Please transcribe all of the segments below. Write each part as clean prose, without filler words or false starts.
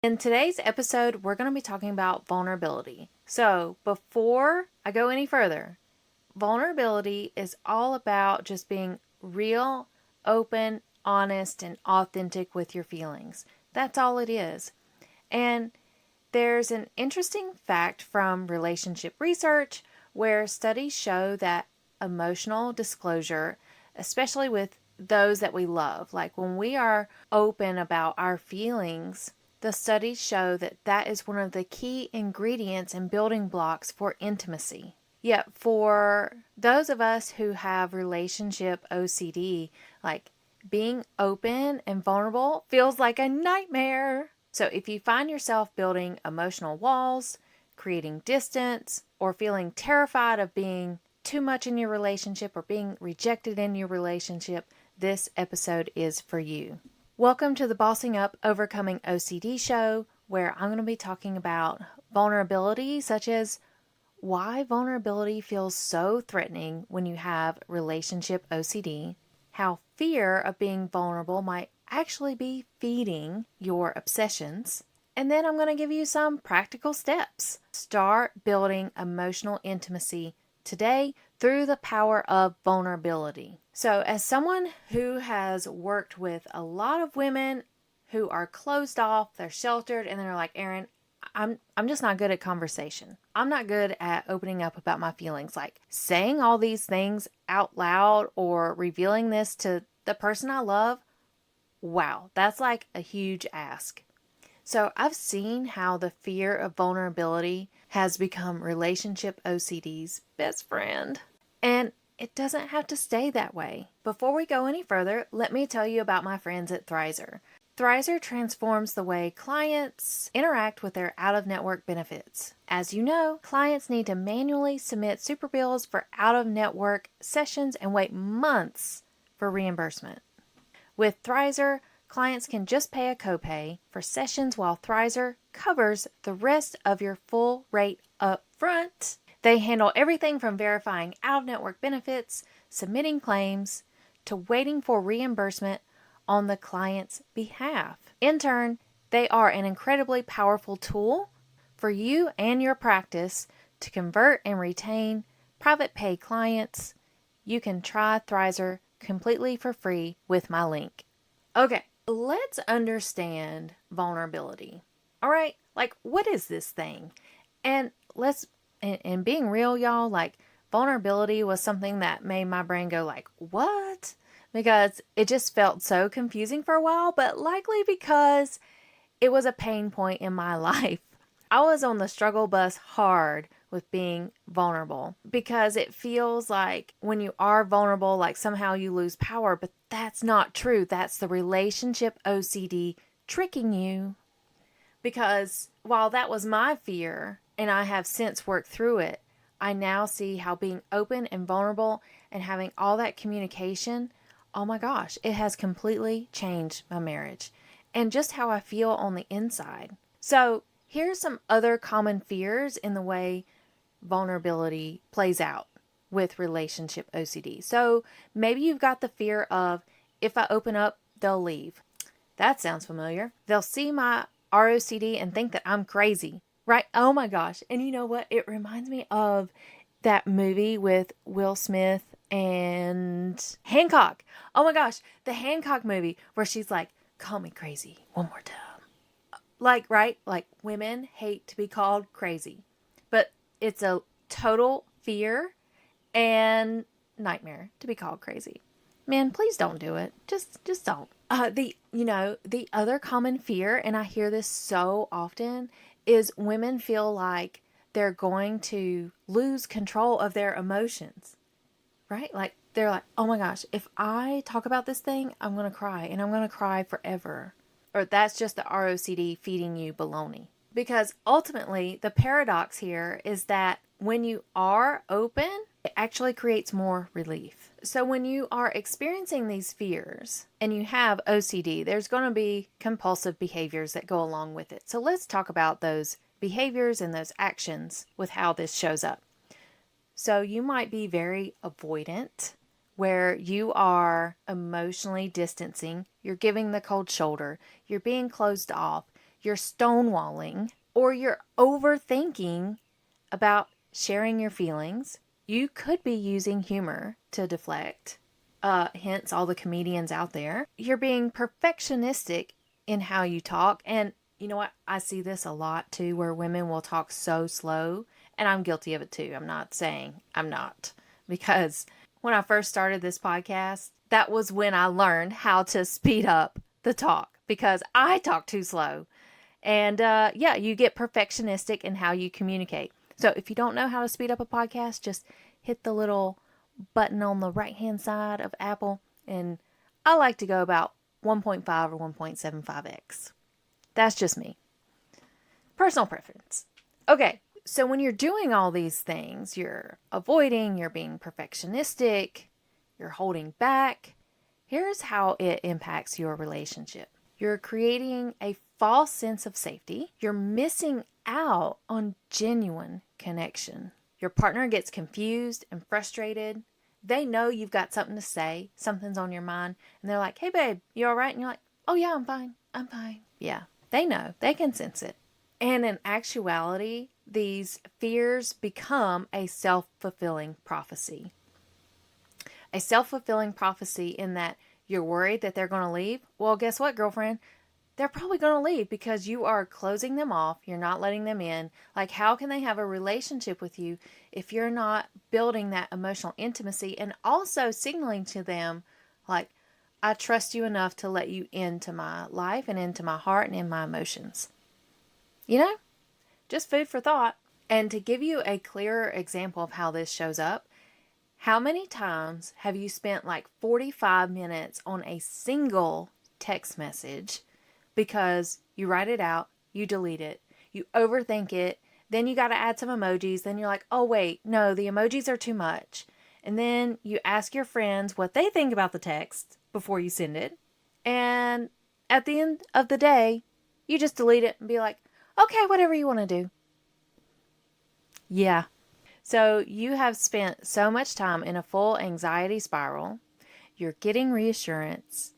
In today's episode, we're going to be talking about vulnerability. So, before I go any further, vulnerability is all about just being real, open, honest, and authentic with your feelings. That's all it is. And there's an interesting fact from relationship research where studies show that emotional disclosure, especially with those that we love, like when we are open about our feelings, the studies show that that is one of the key ingredients and building blocks for intimacy. Yet for those of us who have relationship OCD, like being open and vulnerable feels like a nightmare. So if you find yourself building emotional walls, creating distance, or feeling terrified of being too much in your relationship or being rejected in your relationship, this episode is for you. Welcome to the Bossing Up Overcoming OCD show, where I'm going to be talking about vulnerability, such as why vulnerability feels so threatening when you have relationship OCD, how fear of being vulnerable might actually be feeding your obsessions, and then I'm going to give you some practical steps. Start building emotional intimacy today through the power of vulnerability. So, as someone who has worked with a lot of women who are closed off, they're sheltered, and they're like, Erin, I'm just not good at conversation. I'm not good at opening up about my feelings, like saying all these things out loud or revealing this to the person I love. Wow, that's like a huge ask. So I've seen how the fear of vulnerability has become relationship OCD's best friend. And it doesn't have to stay that way. Before we go any further, let me tell you about my friends at Thrizer. Thrizer transforms the way clients interact with their out-of-network benefits. As you know, clients need to manually submit super bills for out-of-network sessions and wait months for reimbursement. With Thrizer, clients can just pay a copay for sessions while Thrizer covers the rest of your full rate up front. They handle everything from verifying out-of-network benefits, submitting claims, to waiting for reimbursement on the client's behalf. In turn, they are an incredibly powerful tool for you and your practice to convert and retain private pay clients. You can try Thrizer completely for free with my link. Okay, let's understand vulnerability. All right, like what is this thing? And being real, y'all, like vulnerability was something that made my brain go like, what? Because it just felt so confusing for a while, but likely because it was a pain point in my life. I was on the struggle bus hard with being vulnerable because it feels like when you are vulnerable, like somehow you lose power, but that's not true. That's the relationship OCD tricking you. Because while that was my fear and I have since worked through it, I now see how being open and vulnerable and having all that communication, oh my gosh, it has completely changed my marriage and just how I feel on the inside. So here's some other common fears in the way vulnerability plays out with relationship OCD. So maybe you've got the fear of, if I open up, they'll leave. That sounds familiar. They'll see my ROCD and think that I'm crazy, right? Oh my gosh. And you know what? It reminds me of that movie with Will Smith and Hancock. Oh my gosh. The Hancock movie where she's like, call me crazy one more time. Like, right? Like women hate to be called crazy, but it's a total fear and nightmare to be called crazy. Man, please don't do it. Just don't. The other common fear, and I hear this so often, is women feel like they're going to lose control of their emotions, right? Like they're like, oh my gosh, if I talk about this thing, I'm going to cry and I'm going to cry forever. Or that's just the ROCD feeding you baloney. Because ultimately, the paradox here is that when you are open, it actually creates more relief. So when you are experiencing these fears and you have OCD, there's going to be compulsive behaviors that go along with it. So let's talk about those behaviors and those actions with how this shows up. So you might be very avoidant, where you are emotionally distancing, you're giving the cold shoulder, you're being closed off, you're stonewalling, or you're overthinking about sharing your feelings. You could be using humor to deflect, hence all the comedians out there. You're being perfectionistic in how you talk. And you know what? I see this a lot too, where women will talk so slow, and I'm guilty of it too. I'm not saying I'm not, because when I first started this podcast, that was when I learned how to speed up the talk because I talk too slow. And yeah, you get perfectionistic in how you communicate. So if you don't know how to speed up a podcast, just hit the little button on the right hand side of Apple. And I like to go about 1.5 or 1.75x. That's just me. Personal preference. Okay, so when you're doing all these things, you're avoiding, you're being perfectionistic, you're holding back. Here's how it impacts your relationship. You're creating a false sense of safety. You're missing out on genuine connection. Your partner gets confused and frustrated. They know you've got something to say, something's on your mind, and they're like, hey babe, you all right? And you're like, oh yeah, I'm fine. I'm fine. Yeah, they know. They can sense it. And in actuality, these fears become a self-fulfilling prophecy. A self-fulfilling prophecy in that you're worried that they're going to leave. Well, guess what, girlfriend? They're probably going to leave because you are closing them off. You're not letting them in. Like, how can they have a relationship with you if you're not building that emotional intimacy and also signaling to them, like, I trust you enough to let you into my life and into my heart and in my emotions. You know, just food for thought. And to give you a clearer example of how this shows up, how many times have you spent like 45 minutes on a single text message because you write it out, you delete it, you overthink it, then you got to add some emojis, then you're like, oh wait, no, the emojis are too much. And then you ask your friends what they think about the text before you send it. And at the end of the day, you just delete it and be like, okay, whatever you want to do. Yeah. So you have spent so much time in a full anxiety spiral, you're getting reassurance,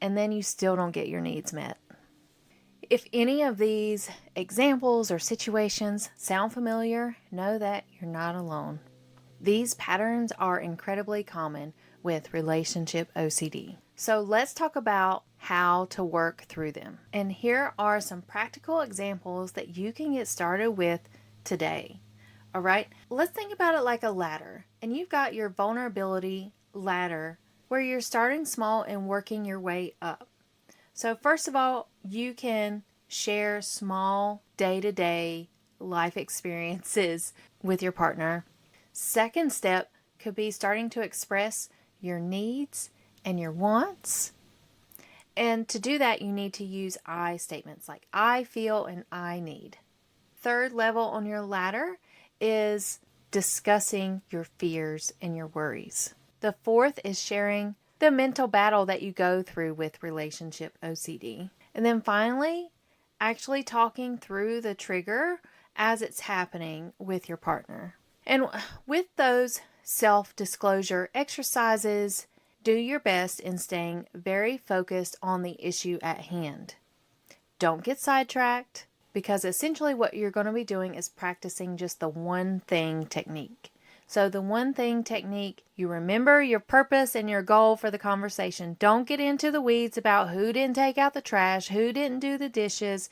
and then you still don't get your needs met. If any of these examples or situations sound familiar, know that you're not alone. These patterns are incredibly common with relationship OCD. So let's talk about how to work through them. And here are some practical examples that you can get started with today. All right, let's think about it like a ladder. And you've got your vulnerability ladder where you're starting small and working your way up. So first of all, you can share small day-to-day life experiences with your partner. Second step could be starting to express your needs and your wants. And to do that, you need to use I statements like I feel and I need. Third level on your ladder is discussing your fears and your worries. The fourth is sharing the mental battle that you go through with relationship OCD. And then finally, actually talking through the trigger as it's happening with your partner. And with those self-disclosure exercises, do your best in staying very focused on the issue at hand. Don't get sidetracked, because essentially what you're going to be doing is practicing just the one thing technique. So the one thing technique, you remember your purpose and your goal for the conversation. Don't get into the weeds about who didn't take out the trash, who didn't do the dishes,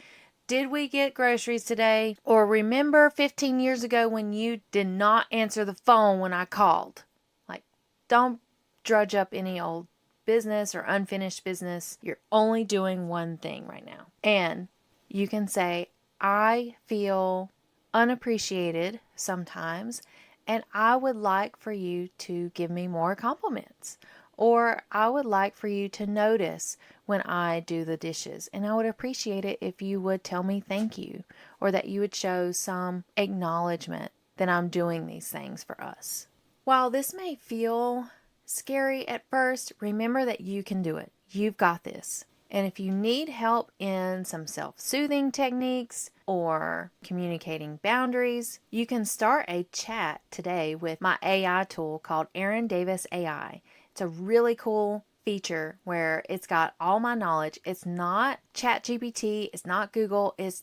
did we get groceries today, or remember 15 years ago when you did not answer the phone when I called. Like, don't drudge up any old business or unfinished business. You're only doing one thing right now. And you can say, I feel unappreciated sometimes, and I would like for you to give me more compliments. Or I would like for you to notice when I do the dishes, and I would appreciate it if you would tell me thank you, or that you would show some acknowledgement that I'm doing these things for us. While this may feel scary at first, remember that you can do it. You've got this. And if you need help in some self-soothing techniques or communicating boundaries, you can start a chat today with my AI tool called Erin Davis AI. It's a really cool feature where it's got all my knowledge. It's not ChatGPT, it's not Google, it's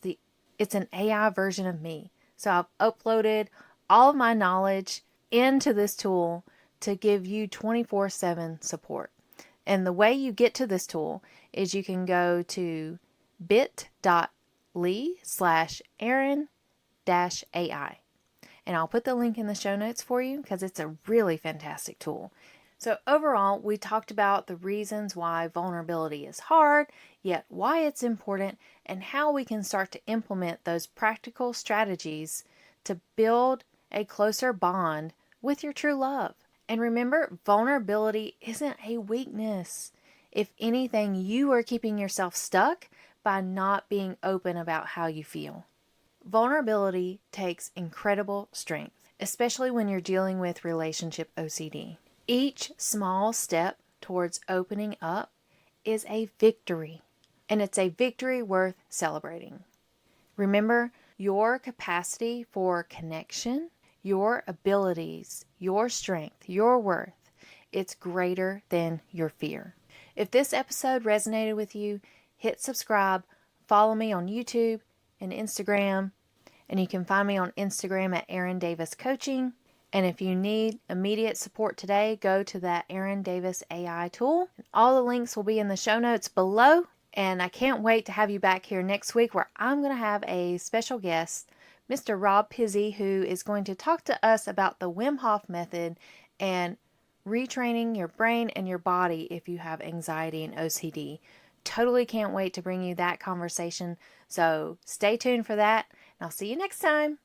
an AI version of me. So I've uploaded all of my knowledge into this tool to give you 24/7 support. And the way you get to this tool is you can go to bit.ly/Erin-AI. And I'll put the link in the show notes for you because it's a really fantastic tool. So overall, we talked about the reasons why vulnerability is hard, yet why it's important, and how we can start to implement those practical strategies to build a closer bond with your true love. And remember, vulnerability isn't a weakness. If anything, you are keeping yourself stuck by not being open about how you feel. Vulnerability takes incredible strength, especially when you're dealing with relationship OCD. Each small step towards opening up is a victory, and it's a victory worth celebrating. Remember, your capacity for connection, your abilities, your strength, your worth, it's greater than your fear. If this episode resonated with you, hit subscribe, follow me on YouTube and Instagram, and you can find me on Instagram at Erin Davis Coaching. And if you need immediate support today, go to that Erin Davis AI tool. All the links will be in the show notes below. And I can't wait to have you back here next week where I'm going to have a special guest, Mr. Rob Pizey, who is going to talk to us about the Wim Hof Method and retraining your brain and your body if you have anxiety and OCD. Totally can't wait to bring you that conversation. So stay tuned for that, and I'll see you next time.